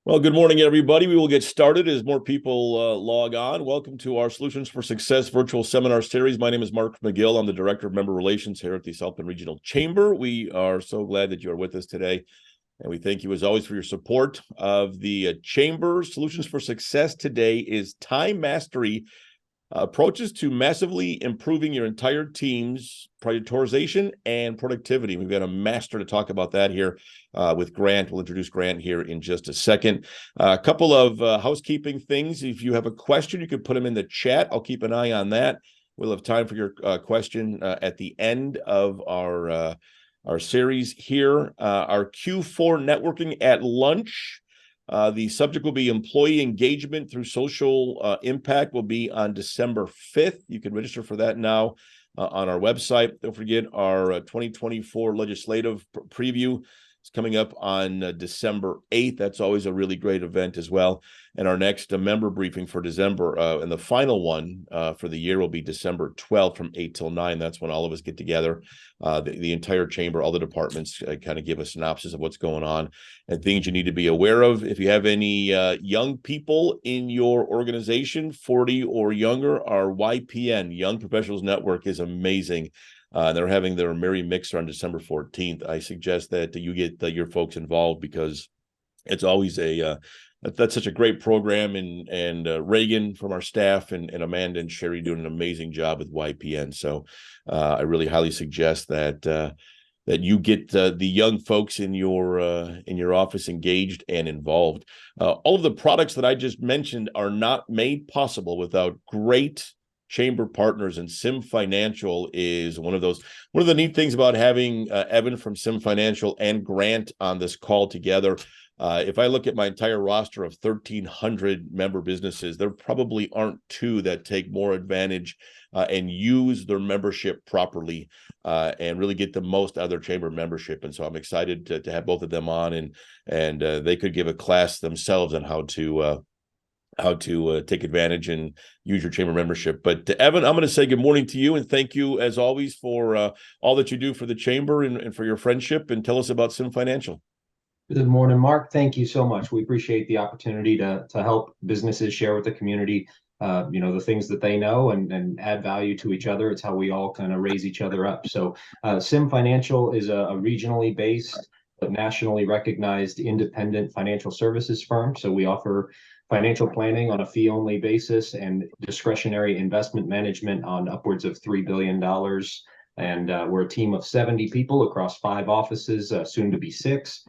Well, good morning, everybody. We will get started as more people log on. Welcome to our Solutions for Success virtual seminar series. My name is Mark McGill. I'm the Director of Member Relations here at the South Bend Regional Chamber. We are so glad that you are with us today, and we thank you, as always, for your support of the Chamber. Solutions for Success today is time mastery, approaches to massively improving your entire team's prioritization and productivity. We've got a master to talk about that here with Grant. We'll introduce Grant here in just a second. A couple of housekeeping things. If you have a question, you can put them in the chat. I'll keep an eye on that. We'll have time for your question at the end of our series here. Our Q4 networking at lunch. The subject will be employee engagement through social impact, will be on December 5th. You can register for that now on our website. Don't forget our 2024 legislative preview is coming up on December 8th. That's always a really great event as well. And our next member briefing for December, and the final one for the year, will be December 12th from 8 till 9. That's when all of us get together. The entire chamber, all the departments kind of give a synopsis of what's going on and things you need to be aware of. If you have any young people in your organization, 40 or younger, our YPN, Young Professionals Network, is amazing. They're having their Merry Mixer on December 14th. I suggest that you get your folks involved because it's always that's such a great program, and Reagan from our staff and Amanda and Sherry doing an amazing job with YPN. So I really highly suggest that you get the young folks in your office engaged and involved. All of the products that I just mentioned are not made possible without great chamber partners, and Sim Financial is one of those. One of the neat things about having Evan from Sim Financial and Grant on this call together, if I look at my entire roster of 1,300 member businesses, there probably aren't two that take more advantage and use their membership properly and really get the most out of their chamber membership. And so I'm excited to have both of them on, and they could give a class themselves on how to take advantage and use your chamber membership. But Evan, I'm going to say good morning to you, and thank you as always for all that you do for the chamber and for your friendship. And tell us about Sim Financial. Good morning, Mark. Thank you so much. We appreciate the opportunity to help businesses share with the community, the things that they know and add value to each other. It's how we all kind of raise each other up. So Sim Financial is a regionally based but nationally recognized independent financial services firm. So we offer financial planning on a fee-only basis and discretionary investment management on upwards of $3 billion. And we're a team of 70 people across 5 offices, soon to be 6,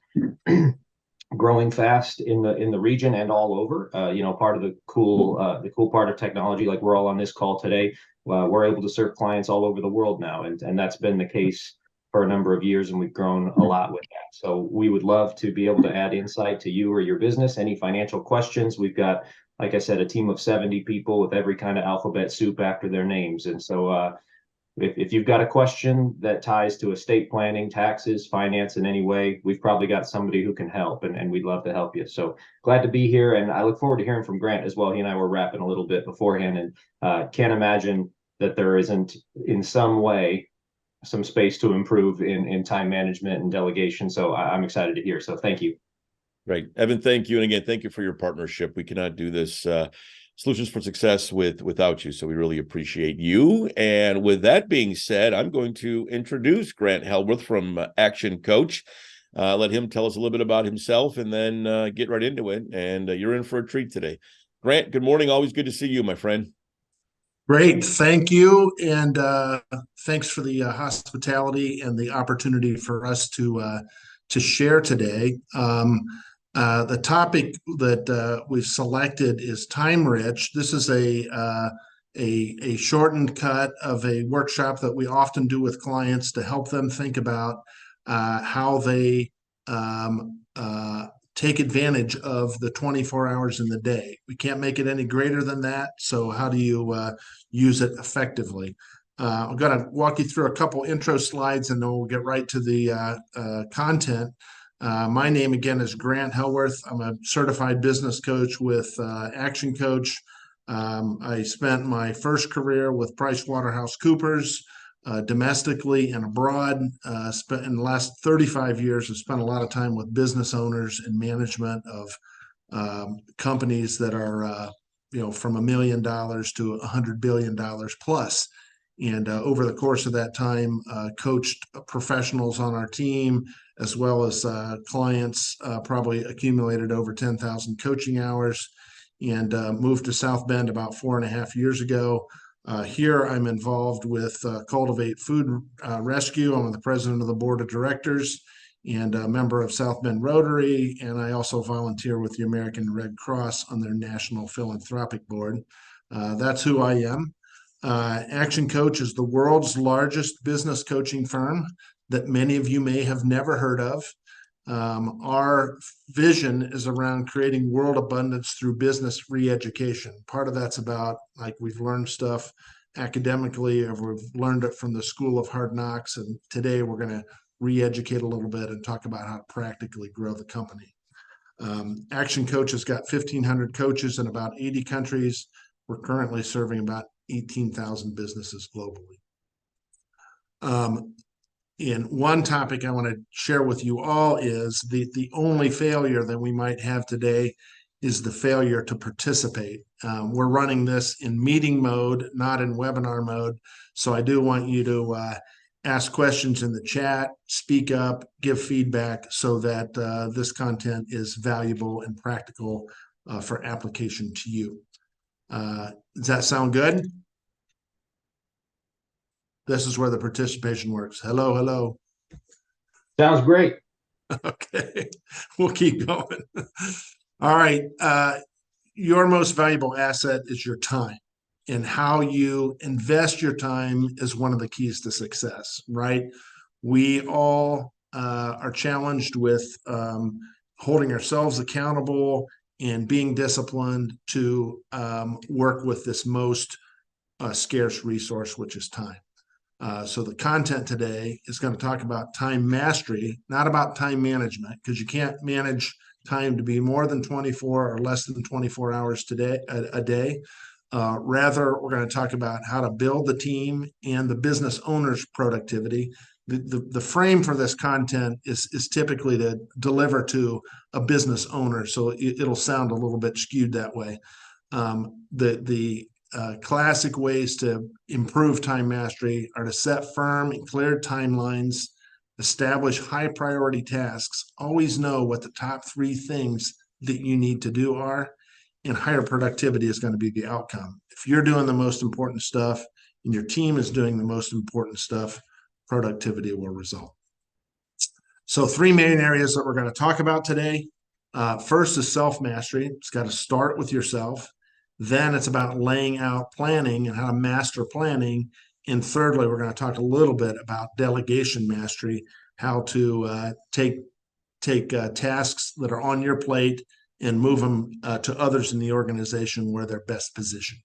growing fast in the region and all over. Part of the cool part of technology, like we're all on this call today, we're able to serve clients all over the world now, and that's been the case for a number of years, and we've grown a lot with that. So we would love to be able to add insight to you or your business. Any financial questions, we've got, like I said, a team of 70 people with every kind of alphabet soup after their names. And so if you've got a question that ties to estate planning, taxes, finance in any way, we've probably got somebody who can help, and we'd love to help you. So glad to be here, and I look forward to hearing from Grant as well. He and I were rapping a little bit beforehand, and can't imagine that there isn't in some way some space to improve in time management and delegation. So I'm excited to hear. So thank you. Great. Evan, thank you. And again, thank you for your partnership. We cannot do this Solutions for Success without you. So we really appreciate you. And with that being said, I'm going to introduce Grant Hellwarth from ActionCOACH. Let him tell us a little bit about himself, and then get right into it. And you're in for a treat today. Grant, good morning. Always good to see you, my friend. Great. Thank you. And thanks for the hospitality and the opportunity for us to share today. The topic that we've selected is time rich. This is a shortened cut of a workshop that we often do with clients to help them think about how they take advantage of the 24 hours in the day. We can't make it any greater than that. So how do you use it effectively? I'm going to walk you through a couple intro slides, and then we'll get right to the content. My name, again, is Grant Hellwarth. I'm a certified business coach with ActionCOACH. I spent my first career with PricewaterhouseCoopers, domestically and abroad. Spent in the last 35 years, I've spent a lot of time with business owners and management of companies that are from $1 million to $100 billion plus. And over the course of that time, coached professionals on our team, as well as clients, probably accumulated over 10,000 coaching hours, and moved to South Bend about 4.5 years ago. Here I'm involved with Cultivate Food Rescue. I'm the president of the board of directors and a member of South Bend Rotary, and I also volunteer with the American Red Cross on their National Philanthropic Board. That's who I am. Action Coach is the world's largest business coaching firm that many of you may have never heard of. Our vision is around creating world abundance through business re-education. Part of that's about, like, we've learned stuff academically, or we've learned it from the School of Hard Knocks, and today we're going to re-educate a little bit and talk about how to practically grow the company. Action Coach has got 1,500 coaches in about 80 countries. We're currently serving about 18,000 businesses globally. And one topic I want to share with you all is the only failure that we might have today is the failure to participate. We're running this in meeting mode, not in webinar mode. So I do want you to ask questions in the chat, speak up, give feedback, so that this content is valuable and practical for application to you. Does that sound good? This is where the participation works. Hello, hello. Sounds great. Okay, we'll keep going. All right. Your most valuable asset is your time, and how you invest your time is one of the keys to success, right? We all are challenged with holding ourselves accountable and being disciplined to work with this most scarce resource, which is time. So the content today is going to talk about time mastery, not about time management, because you can't manage time to be more than 24 or less than 24 hours a day. Rather, we're going to talk about how to build the team and the business owner's productivity. The frame for this content is typically to deliver to a business owner, so it'll sound a little bit skewed that way. The classic ways to improve time mastery are to set firm and clear timelines, establish high priority tasks, always know what the top 3 things that you need to do are, and higher productivity is going to be the outcome. If you're doing the most important stuff and your team is doing the most important stuff, productivity will result. So 3 main areas that we're going to talk about today. First is self-mastery. It's got to start with yourself. Then it's about laying out planning and how to master planning. And thirdly, we're going to talk a little bit about delegation mastery, how to take tasks that are on your plate and move them to others in the organization where they're best positioned.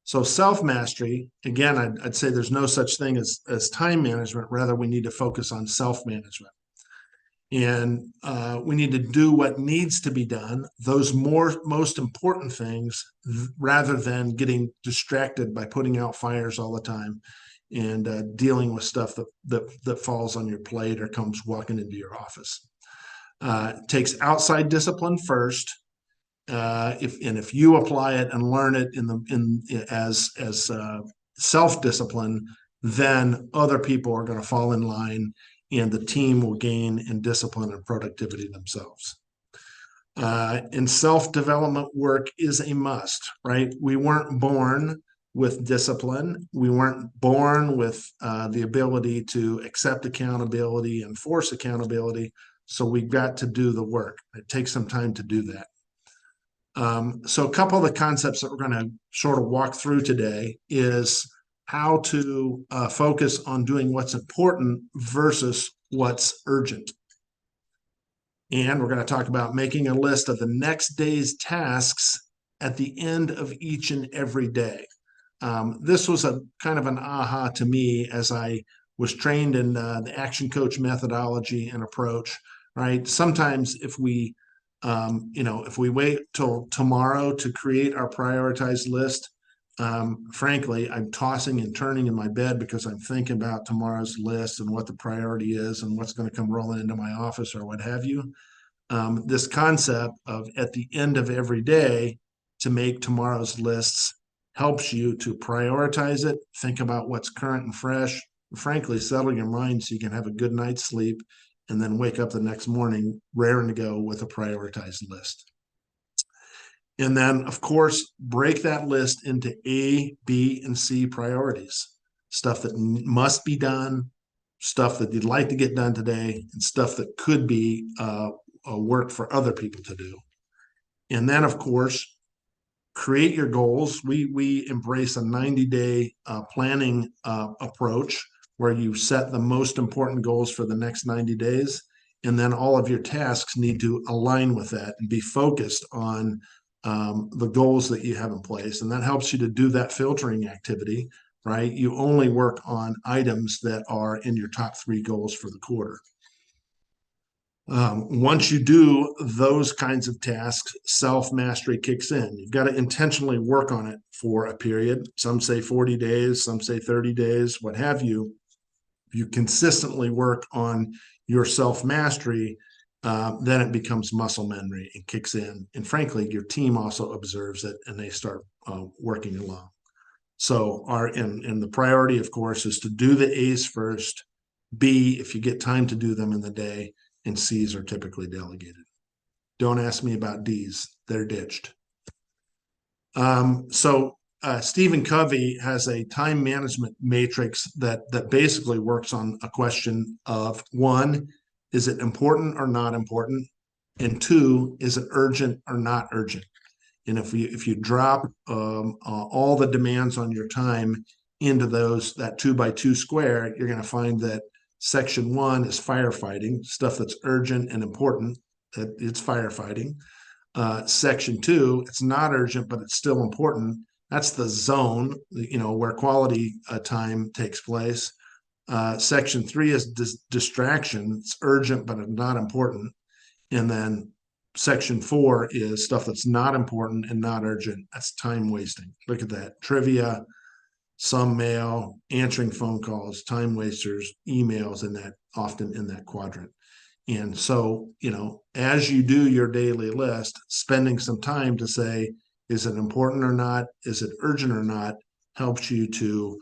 So self-mastery, again, I'd say there's no such thing as time management. Rather, we need to focus on self-management. And we need to do what needs to be done, those most important things, rather than getting distracted by putting out fires all the time and dealing with stuff that falls on your plate or comes walking into your office. It takes outside discipline first. If you apply it and learn it as self-discipline, then other people are going to fall in line, and the team will gain in discipline and productivity themselves. And self-development work is a must, right? We weren't born with discipline. We weren't born with the ability to accept accountability and force accountability. So we've got to do the work. It takes some time to do that. So a couple of the concepts that we're going to sort of walk through today is how to focus on doing what's important versus what's urgent. And we're going to talk about making a list of the next day's tasks at the end of each and every day. This was a kind of an aha to me as I was trained in the Action Coach methodology and approach, right? Sometimes if we wait till tomorrow to create our prioritized list, frankly, I'm tossing and turning in my bed because I'm thinking about tomorrow's list and what the priority is and what's going to come rolling into my office or what have you. this concept of at the end of every day to make tomorrow's lists helps you to prioritize it, think about what's current and fresh, and frankly, settle your mind so you can have a good night's sleep and then wake up the next morning raring to go with a prioritized list. And then, of course, break that list into A, B, and C priorities. Stuff that must be done, stuff that you'd like to get done today, and stuff that could be work for other people to do. And then, of course, create your goals. We embrace a 90-day planning approach where you set the most important goals for the next 90 days. And then all of your tasks need to align with that and be focused on the goals that you have in place. And that helps you to do that filtering activity, right? You only work on items that are in your top 3 goals for the quarter. Once you do those kinds of tasks, self-mastery kicks in. You've got to intentionally work on it for a period. Some say 40 days, some say 30 days, what have you. If you consistently work on your self-mastery, then it becomes muscle memory and kicks in. And frankly, your team also observes it and they start working along. So and the priority, of course, is to do the A's first. B, if you get time to do them in the day, and C's are typically delegated. Don't ask me about D's. They're ditched. Stephen Covey has a time management matrix that basically works on a question of 1, is it important or not important? And 2, is it urgent or not urgent? And if you drop all the demands on your time into that 2x2 square, you're going to find that Section 1 is firefighting, stuff that's urgent and important. It's firefighting. Section 2, it's not urgent, but it's still important. That's the zone, where quality time takes place. Section 3 is distraction. It's urgent, but not important. And then Section 4 is stuff that's not important and not urgent. That's time wasting. Look at that. Trivia, some mail, answering phone calls, time wasters, emails, often in that quadrant. And so, as you do your daily list, spending some time to say, is it important or not? Is it urgent or not? Helps you to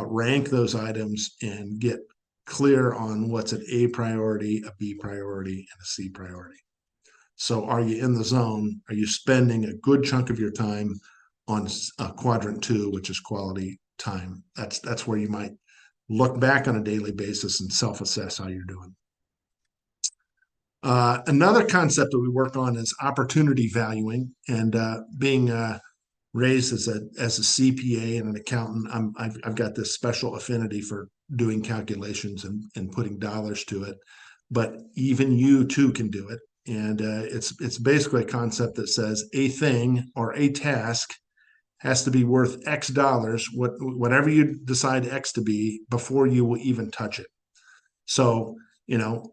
rank those items and get clear on what's an A priority, a B priority, and a C priority. So are you in the zone? Are you spending a good chunk of your time on quadrant 2, which is quality time? That's where you might look back on a daily basis and self-assess how you're doing. Another concept that we work on is opportunity valuing, and being raised as a CPA and an accountant, I've got this special affinity for doing calculations and putting dollars to it. But even you too can do it, and it's basically a concept that says a thing or a task has to be worth X dollars, whatever you decide X to be, before you will even touch it. So,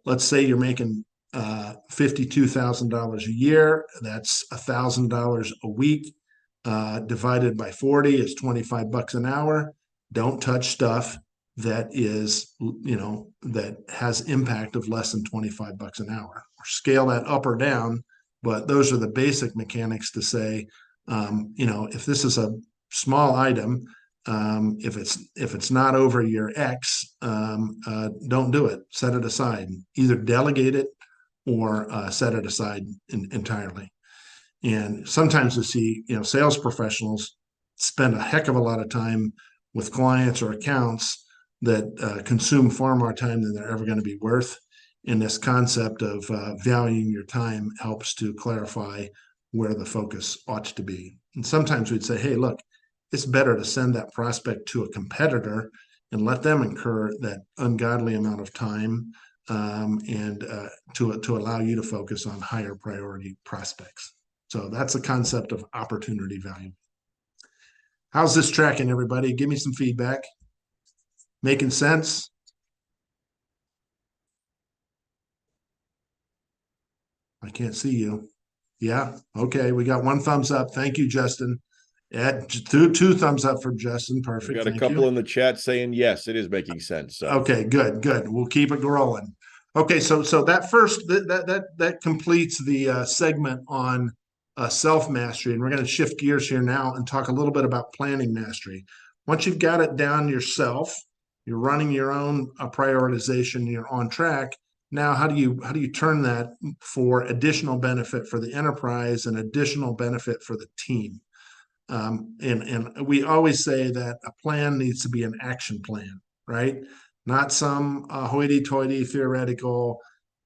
let's say you're making $52,000 a year. That's $1,000 a week. Divided by 40 is $25 an hour. Don't touch stuff that is, that has impact of less than $25 an hour. Or scale that up or down, but those are the basic mechanics to say, if this is a small item, if it's not over your X, don't do it. Set it aside. Either delegate it or set it aside entirely. And sometimes we see, sales professionals spend a heck of a lot of time with clients or accounts that consume far more time than they're ever going to be worth. And this concept of valuing your time helps to clarify where the focus ought to be. And sometimes we'd say, hey, look, it's better to send that prospect to a competitor and let them incur that ungodly amount of time and to allow you to focus on higher priority prospects. So that's the concept of opportunity value. How's this tracking, everybody? Give me some feedback. Making sense? I can't see you. Yeah. Okay. We got 1 thumbs up. Thank you, Justin. Two thumbs up for Justin. Perfect. We got a couple in the chat saying yes, it is making sense. So. Okay, good. We'll keep it rolling. Okay, so that first that completes the segment on self mastery, and we're going to shift gears here now and talk a little bit about planning mastery. Once you've got it down yourself, you're running your own prioritization, you're on track. Now, how do you turn that for additional benefit for the enterprise and additional benefit for the team? And we always say that a plan needs to be an action plan, right? Not some hoity-toity theoretical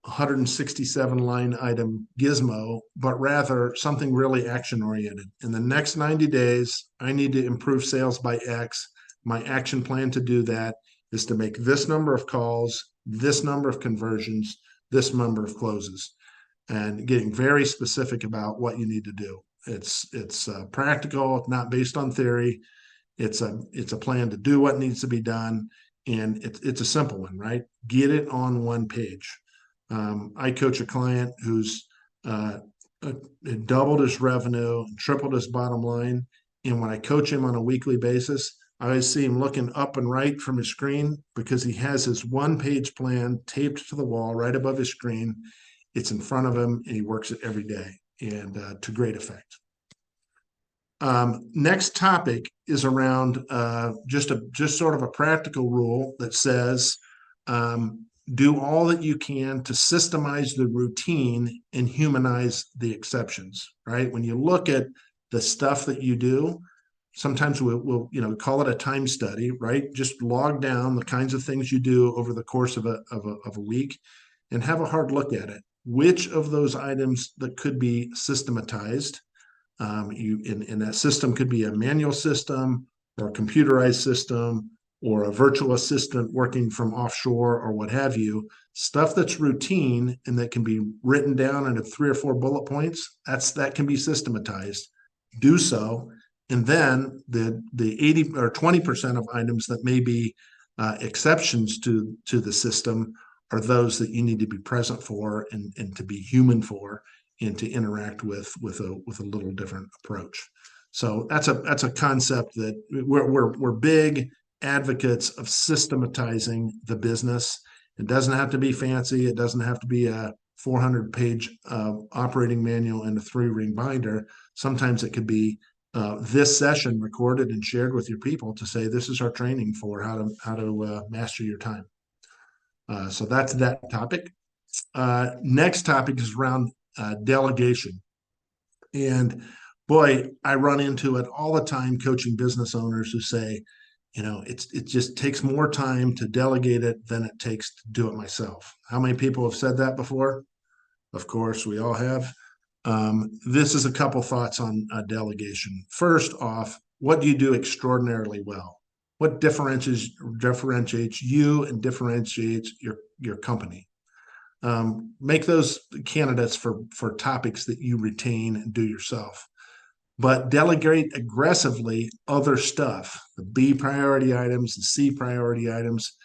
167 line item gizmo, but rather something really action oriented. In the next 90 days, I need to improve sales by X. My action plan to do that is to make this number of calls, this number of conversions, this number of closes, and getting very specific about what you need to do. It's practical, not based on theory. It's a plan to do what needs to be done, and it's a simple one, right? Get it on one page. I coach a client who's doubled his revenue, tripled his bottom line, and when I coach him on a weekly basis, I always see him looking up and right from his screen because he has his one-page plan taped to the wall right above his screen. It's in front of him, and he works it every day, and to great effect. Next topic is around just sort of a practical rule that says do all that you can to systemize the routine and humanize the exceptions, right? When you look at the stuff that you do, sometimes we'll call it a time study, right? Just log down the kinds of things you do over the course of a week and have a hard look at it. Which of those items that could be systematized? In that system could be a manual system or a computerized system or a virtual assistant working from offshore or what have you. Stuff that's routine and that can be written down into 3 or 4 bullet points. That can be systematized. Do so, and then the 80 or 20% of items that may be exceptions to the system are those that you need to be present for and to be human for and to interact with a little different approach. So that's a concept that we're big advocates of systematizing the business. It doesn't have to be fancy. It doesn't have to be a 400-page operating manual and a 3-ring binder. Sometimes it could be this session recorded and shared with your people to say, this is our training for how to master your time. So that's that topic. Next topic is around delegation. And boy, I run into it all the time coaching business owners who say, it just takes more time to delegate it than it takes to do it myself. How many people have said that before? Of course, we all have. This is a couple thoughts on delegation. First off, what do you do extraordinarily well? What differentiates you and differentiates your company? Make those candidates for topics that you retain and do yourself. But delegate aggressively other stuff, the B priority items, the C priority items.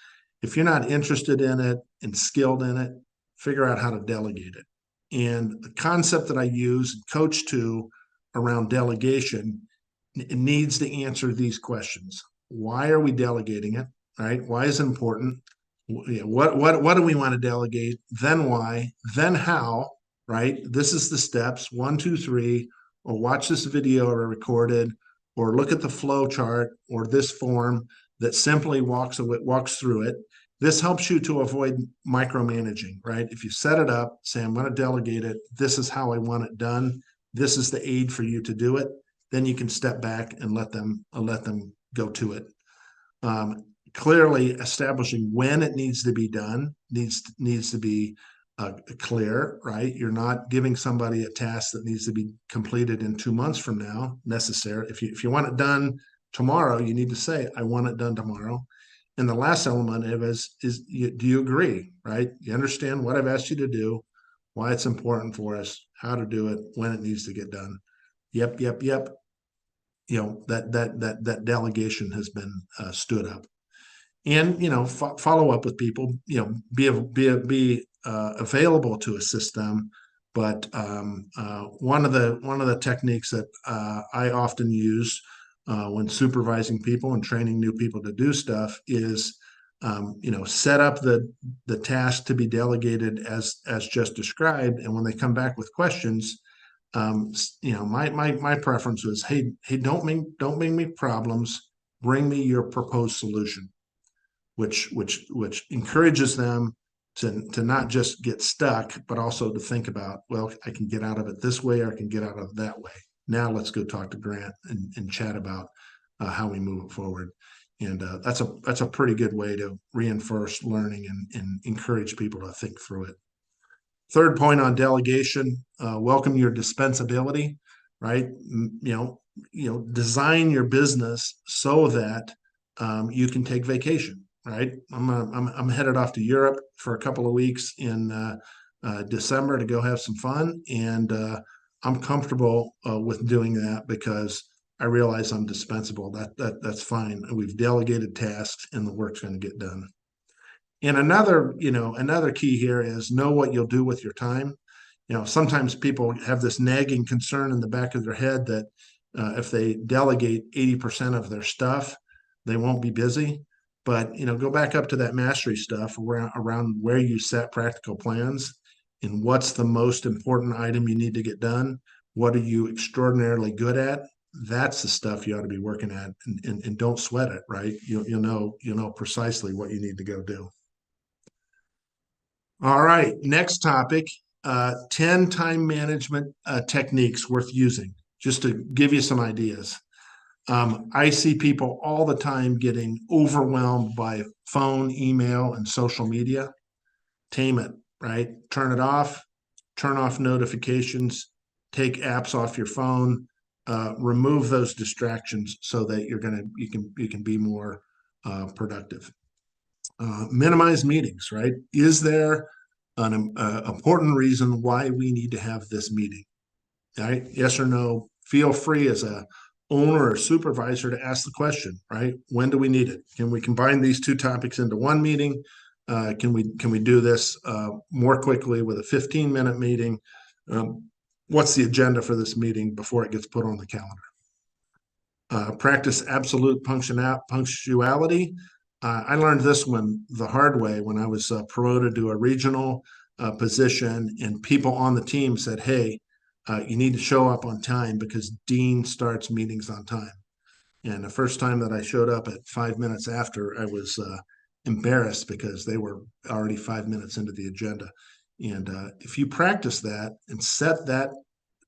If you're not interested in it and skilled in it, figure out how to delegate it. And the concept that I use and coach to around delegation, it needs to answer these questions. Why are we delegating it? Right? Why is it important? What do we want to delegate? Then why? Then how? Right? This is the steps 1, 2, 3. Or watch this video or recorded, or look at the flow chart or this form that simply walks through it. This helps you to avoid micromanaging, right? If you set it up, say, I'm going to delegate it. This is how I want it done. This is the aid for you to do it. Then you can step back and let them go to it. Clearly establishing when it needs to be done needs to be clear, right? You're not giving somebody a task that needs to be completed in 2 months from now necessary. If you want it done tomorrow, you need to say, I want it done tomorrow. And the last element of it is do you agree, right? You understand what I've asked you to do, why it's important for us, how to do it, when it needs to get done. Yep. That delegation has been stood up. And follow up with people. Be available to assist them. But one of the techniques that I often use when supervising people and training new people to do stuff is set up the task to be delegated as just described. And when they come back with questions, my preference was, hey, don't bring me problems, bring me your proposed solution, which encourages them to not just get stuck, but also to think about, well, I can get out of it this way, or I can get out of it that way. Now let's go talk to Grant and chat about how we move it forward. And that's a pretty good way to reinforce learning and encourage people to think through it. Third point on delegation: welcome your dispensability. Right? Design your business so that you can take vacation. Right? I'm headed off to Europe for a couple of weeks in December to go have some fun, and I'm comfortable with doing that because I realize I'm dispensable. That's fine. We've delegated tasks, and the work's going to get done. And another key here is know what you'll do with your time. Sometimes people have this nagging concern in the back of their head that if they delegate 80% of their stuff, they won't be busy. But go back up to that mastery stuff around where you set practical plans and what's the most important item you need to get done. What are you extraordinarily good at? That's the stuff you ought to be working at, and don't sweat it. Right? You'll know precisely what you need to go do. All right, next topic, 10 time management techniques worth using, just to give you some ideas. I see people all the time getting overwhelmed by phone, email, and social media. Tame it, right? Turn it off, turn off notifications, take apps off your phone, remove those distractions so that you can be more productive. Minimize meetings, right? Is there an important reason why we need to have this meeting? Right? Yes or no? Feel free as a owner or supervisor to ask the question, right? When do we need it? Can we combine these two topics into one meeting? Can we do this more quickly with a 15-minute meeting? What's the agenda for this meeting before it gets put on the calendar? Practice absolute punctuality. I learned this one the hard way when I was promoted to a regional position, and people on the team said, hey, you need to show up on time because Dean starts meetings on time. And the first time that I showed up at 5 minutes after, I was embarrassed because they were already 5 minutes into the agenda. And if you practice that and set that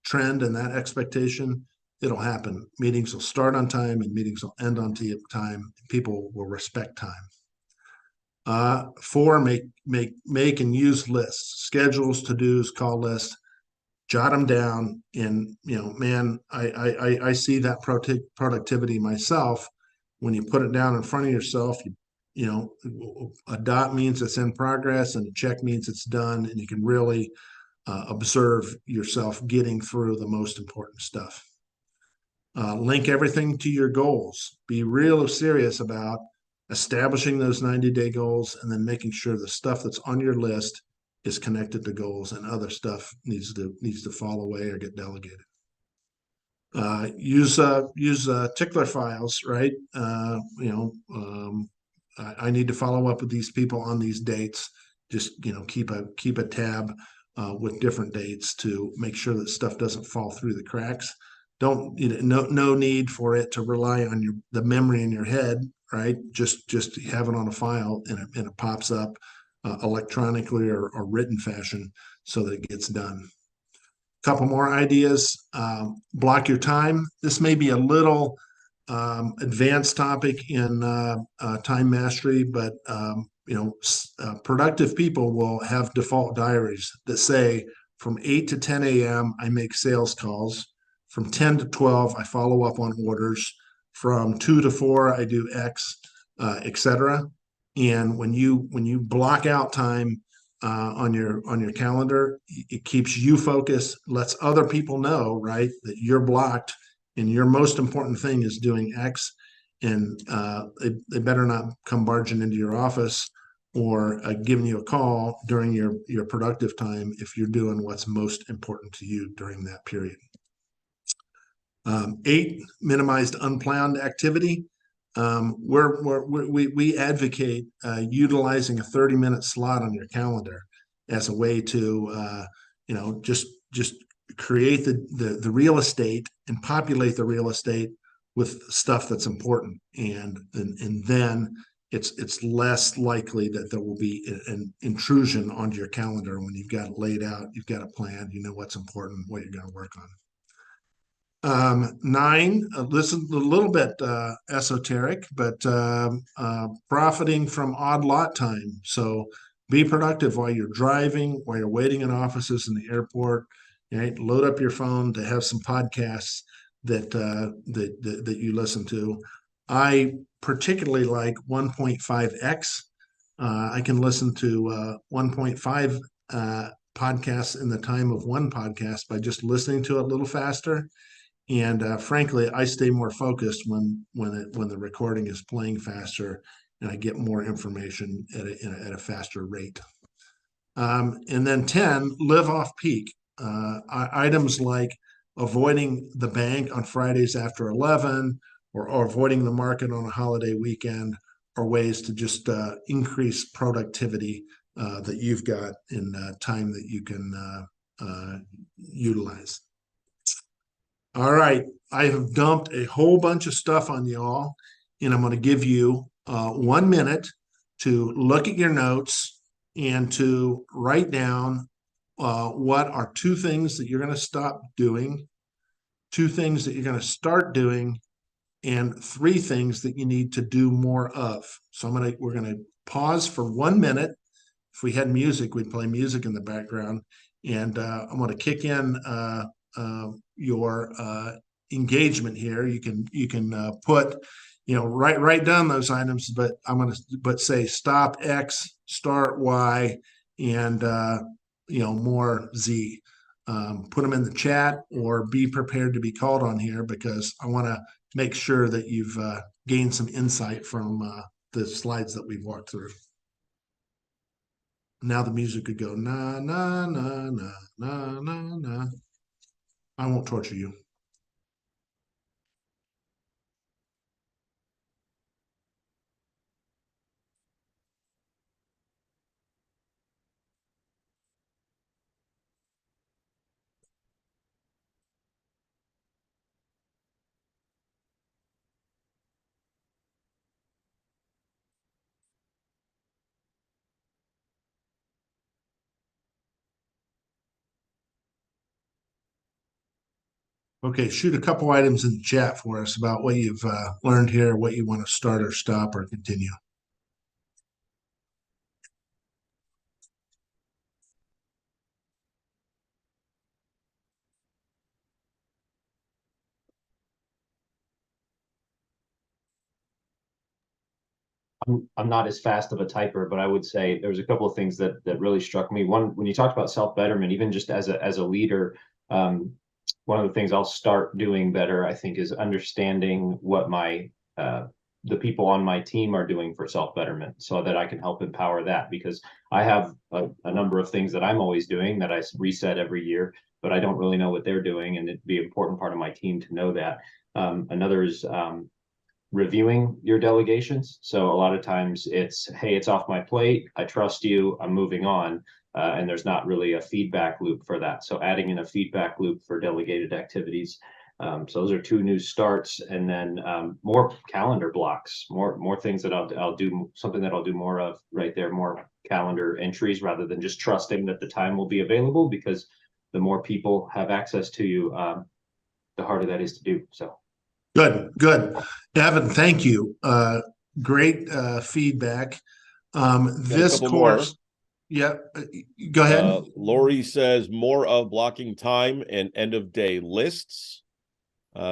trend and that expectation, it'll happen. Meetings will start on time and meetings will end on time. People will respect time. 4, make and use lists, schedules, to-dos, call lists. Jot them down. And man, I see that productivity myself. When you put it down in front of yourself, a dot means it's in progress, and a check means it's done, and you can really observe yourself getting through the most important stuff. Link everything to your goals. Be real serious about establishing those 90-day goals, and then making sure the stuff that's on your list is connected to goals, and other stuff needs to fall away or get delegated. Use tickler files, right? I need to follow up with these people on these dates. Just keep a tab with different dates to make sure that stuff doesn't fall through the cracks. Don't no need for it to rely on the memory in your head, right? Just have it on a file, and it pops up electronically or written fashion so that it gets done. Couple more ideas. Block your time. This may be a little advanced topic in time mastery, but productive people will have default diaries that say from 8 to 10 a.m. I make sales calls. From 10 to 12 I follow up on orders. From 2 to 4 I do X, etc. And when you block out time on your calendar, it keeps you focused, lets other people know, right, that you're blocked, and your most important thing is doing X. And they better not come barging into your office or giving you a call during your productive time if you're doing what's most important to you during that period. 8, minimized unplanned activity. We advocate utilizing a 30-minute slot on your calendar as a way to just create the real estate and populate the real estate with stuff that's important, and then it's less likely that there will be an intrusion onto your calendar when you've got it laid out, you've got a plan, you know what's important, what you're going to work on. 9, this is a little bit esoteric, but profiting from odd lot time. So be productive while you're driving, while you're waiting in offices in the airport. Right? Load up your phone to have some podcasts that you listen to. I particularly like 1.5x. I can listen to 1.5 podcasts in the time of one podcast by just listening to it a little faster. And frankly, I stay more focused when the recording is playing faster, and I get more information at a faster rate. And then 10, live off peak. Items like avoiding the bank on Fridays after 11, or avoiding the market on a holiday weekend, are ways to just increase productivity that you've got in time that you can utilize. All right, I have dumped a whole bunch of stuff on y'all, and I'm going to give you 1 minute to look at your notes and to write down what are 2 things that you're going to stop doing, 2 things that you're going to start doing, and 3 things that you need to do more of. So we're going to pause for 1 minute. If we had music, we'd play music in the background, and I'm going to kick in your engagement here. You can put, write down those items, but I'm going to say stop X, start Y, and more Z. Put them in the chat, or be prepared to be called on here, because I want to make sure that you've gained some insight from the slides that we've walked through. Now the music could go na na na na na na na. I won't torture you. Okay, shoot a couple items in the chat for us about what you've learned here, what you want to start or stop or continue. I'm not as fast of a typer, but I would say there was a couple of things that really struck me. One, when you talked about self-betterment, even just as a leader, one of the things I'll start doing better, I think, is understanding what the people on my team are doing for self-betterment, so that I can help empower that, because I have a number of things that I'm always doing that I reset every year, but I don't really know what they're doing, and it'd be an important part of my team to know that. Another is reviewing your delegations. So a lot of times it's, hey, it's off my plate, I trust you, I'm moving on. And there's not really a feedback loop for that. So adding in a feedback loop for delegated activities. So those are 2 new starts. And then more calendar blocks, more things that I'll do, something that I'll do more of right there, more calendar entries, rather than just trusting that the time will be available, because the more people have access to you, the harder that is to do. So. Good. Evan, thank you. Great feedback. This course, yeah, go ahead. Lori says more of blocking time and end of day lists.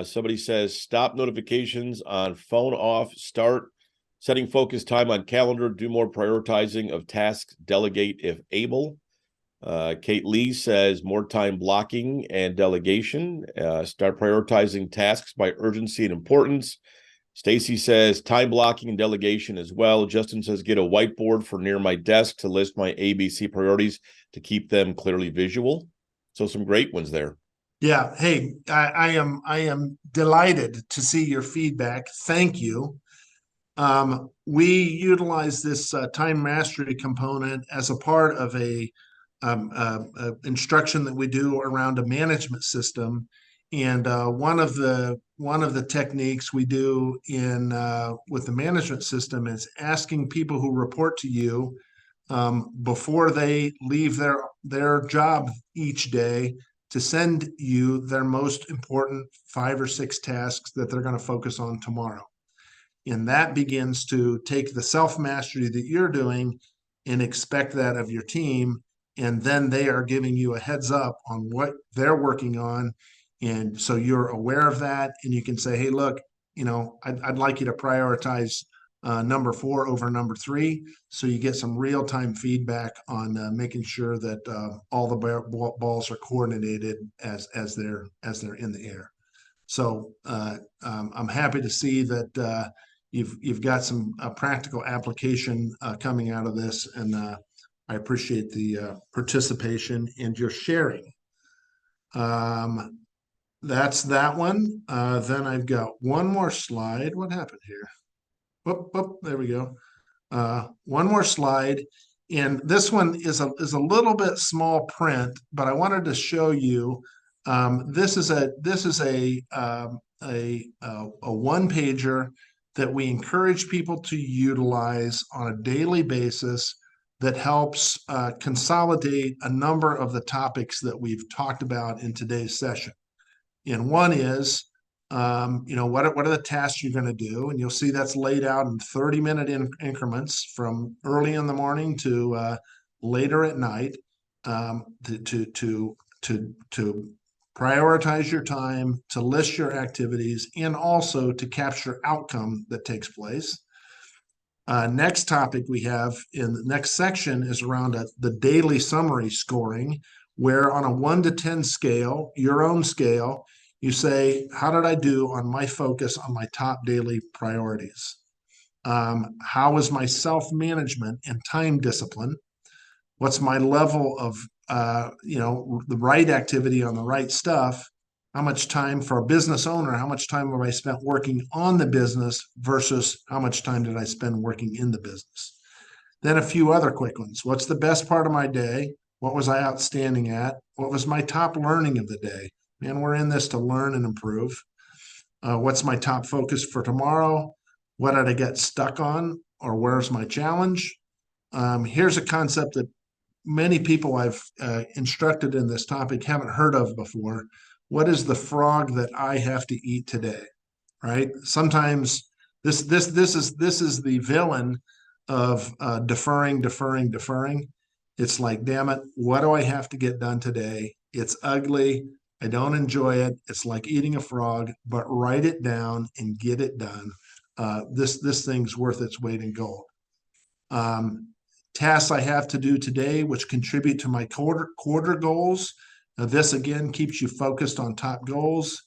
Somebody says stop notifications on phone off, start setting focus time on calendar, do more prioritizing of tasks, delegate if able. Kate Lee says more time blocking and delegation. Start prioritizing tasks by urgency and importance. Stacy says time blocking and delegation as well. Justin says get a whiteboard for near my desk to list my ABC priorities to keep them clearly visual. So some great ones there. Yeah. Hey, I am delighted to see your feedback. Thank you. We utilize this time mastery component as a part of a instruction that we do around a management system. And one of the techniques we do in with the management system is asking people who report to you before they leave their job each day to send you their most important 5 or 6 tasks that they're going to focus on tomorrow. And that begins to take the self-mastery that you're doing and expect that of your team. And then they are giving you a heads up on what they're working on. And so you're aware of that. And you can say, hey, look, I'd like you to prioritize number 4 over number 3. So you get some real-time feedback on making sure that all the balls are coordinated as they're in the air. So I'm happy to see that you've got some practical application coming out of this, and I appreciate the participation and your sharing. That's that one. Then I've got one more slide. What happened here? Whoop, there we go. One more slide, and this one is a little bit small print, but I wanted to show you. This is a one pager that we encourage people to utilize on a daily basis that helps consolidate a number of the topics that we've talked about in today's session. And one is, what are the tasks you're going to do? And you'll see that's laid out in 30-minute increments from early in the morning to later at night to prioritize your time, to list your activities, and also to capture outcome that takes place. Next topic we have in the next section is around the daily summary scoring, where on a 1 to 10 scale, your own scale, you say, how did I do on my focus on my top daily priorities? How is my self-management and time discipline? What's my level of the right activity on the right stuff? How much time for a business owner? How much time have I spent working on the business versus how much time did I spend working in the business? Then a few other quick ones. What's the best part of my day? What was I outstanding at? What was my top learning of the day? Man, we're in this to learn and improve. What's my top focus for tomorrow? What did I get stuck on? Or where's my challenge? Here's a concept that many people I've instructed in this topic haven't heard of before. What is the frog that I have to eat today? Right? Sometimes this is the villain of deferring. It's like, damn it, what do I have to get done today? It's ugly. I don't enjoy it. It's like eating a frog, but write it down and get it done. This thing's worth its weight in gold. Tasks I have to do today, which contribute to my quarter goals. Now, this again keeps you focused on top goals.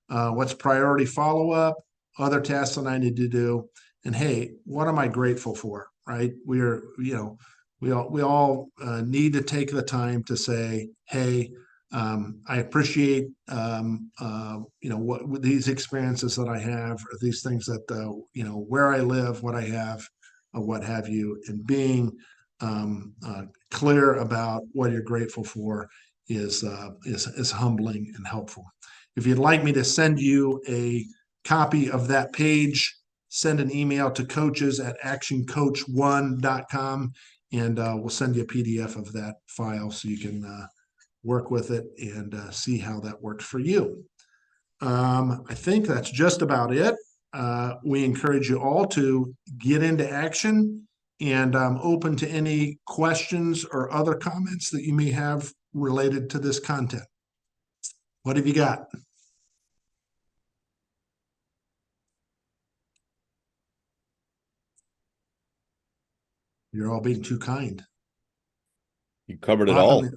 What's priority follow-up? Other tasks that I need to do. And hey, what am I grateful for? Right? We all need to take the time to say, hey, I appreciate what these experiences that I have, or these things that where I live, what I have, what have you, and being clear about what you're grateful for is humbling and helpful. If you'd like me to send you a copy of that page, send an email to coaches@actioncoachone.com, and we'll send you a PDF of that file so you can work with it and see how that works for you. I think that's just about it. We encourage you all to get into action, and I'm open to any questions or other comments that you may have related to this content. What have you got? You're all being too kind. You covered it all.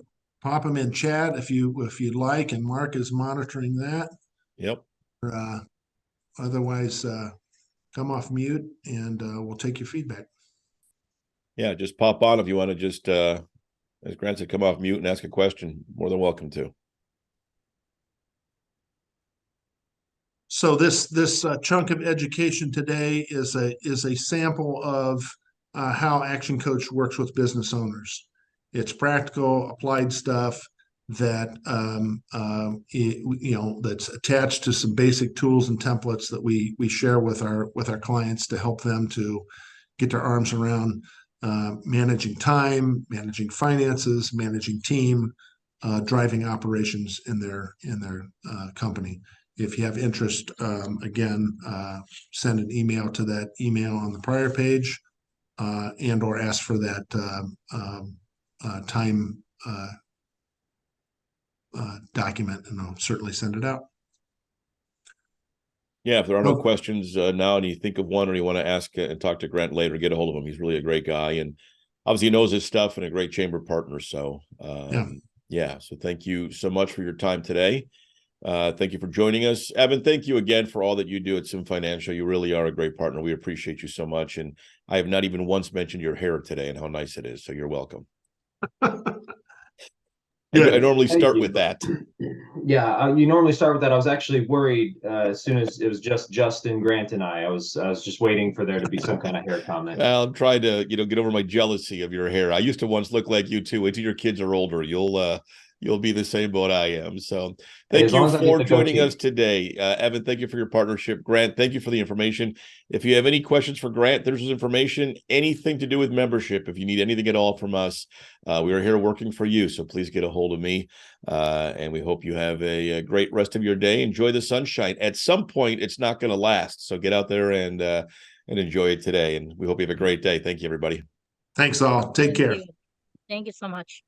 Pop them in chat if you'd like, and Mark is monitoring that. Yep. Otherwise, come off mute, and we'll take your feedback. Yeah, just pop on if you want to just, as Grant said, come off mute and ask a question. More than welcome to. So this chunk of education today is a sample of how Action Coach works with business owners. It's practical, applied stuff that that's attached to some basic tools and templates that we share with our clients to help them to get their arms around managing time, managing finances, managing team, driving operations in their company. If you have interest, again, send an email to that email on the prior page, and or ask for that time document, and I'll certainly send it out. Yeah, if there are no questions now and you think of one or you want to ask and talk to Grant later, get a hold of him. He's really a great guy, and obviously he knows his stuff and a great chamber partner. So yeah, so thank you so much for your time today. Thank you for joining us. Evan, thank you again for all that you do at Sim Financial. You really are a great partner. We appreciate you so much. And I have not even once mentioned your hair today and how nice it is. So you're welcome. I normally start with that. Yeah, you normally start with that. I was actually worried as soon as it was just Justin, Grant, and I was just waiting for there to be some kind of hair comment. Well, I'm trying to, get over my jealousy of your hair. I used to once look like you too. Wait till your kids are older. You'll be the same boat I am. So thank you for joining us today. Evan, thank you for your partnership. Grant, thank you for the information. If you have any questions for Grant, there's his information, anything to do with membership. If you need anything at all from us, we are here working for you. So please get a hold of me. And we hope you have a great rest of your day. Enjoy the sunshine. At some point, it's not going to last. So get out there and enjoy it today. And we hope you have a great day. Thank you, everybody. Thanks all. Take care. Thank you so much.